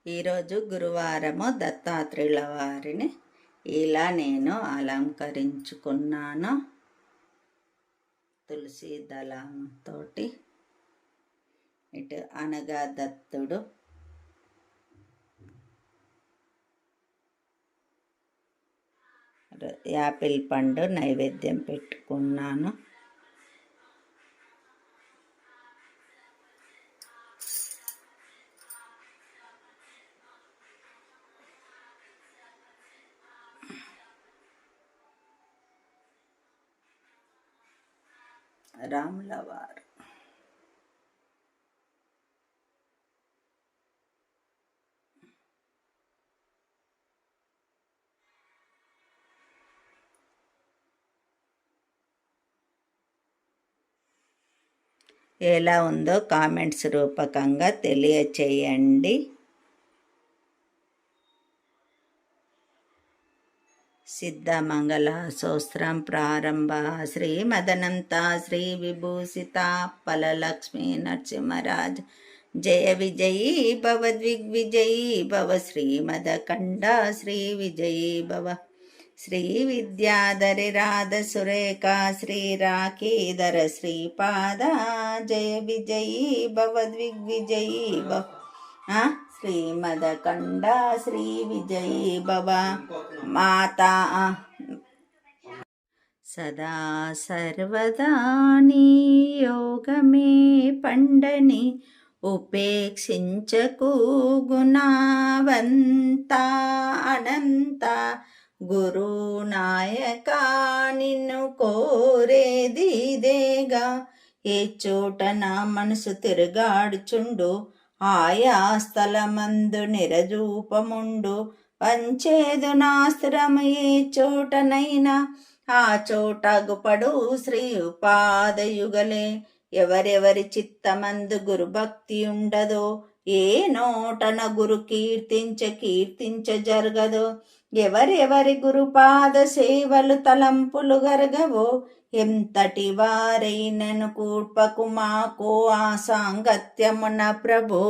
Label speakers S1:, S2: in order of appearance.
S1: ఈరోజు గురువారము దత్తాత్రేయుల వారిని ఇలా నేను అలంకరించుకున్నాను. తులసి దళంతో ఇటు అనగా దత్తుడు, యాపిల్ పండు నైవేద్యం పెట్టుకున్నాను. రాముల వారు ఎలా ఉందో కామెంట్స్ రూపకంగా తెలియచేయండి. సిద్ధమంగళ సోస్త్రం ప్రారంభ శ్రీమదనంతా శ్రీ విభూషిత ఫలలక్ష్మీ నరసింహరాజ్ జయ విజయీ భవ దిగ్విజయీ భవ శ్రీమదకండ శ్రీ విజయీ భవ శ్రీ విద్యాధరి రాధ సురేఖ శ్రీ రాఖీధర శ్రీపాద జయ విజయీ భవ దిగ్విజయీ భవ శ్రీమదకండ శ్రీ విజయీ భవ మాతా సదా సర్వదా నీ యోగమే పండని ఉపేక్షించకు గుణవంత అనంత గురునాయక నిన్ను కోరేదిదేగా. ఏ చోట నా మనసు తిరుగాడుచుండు ఆయా స్థలమందు నిరజూపముండు పంచేదు నాస్త్రము ఏ చోటనైనా ఆ చోట గుపడు శ్రీ ఉపాదయుగలే. ఎవరెవరి చిత్తమందు గురుభక్తి ఉండదో ఏ నోటన గురు కీర్తించ జరగదో. ఎవరెవరి గురుపాద సేవలు తలంపులు గరగవో ఎంతటి వారైనను కూర్పకు మాకో ఆ సాంగత్యమున ప్రభో.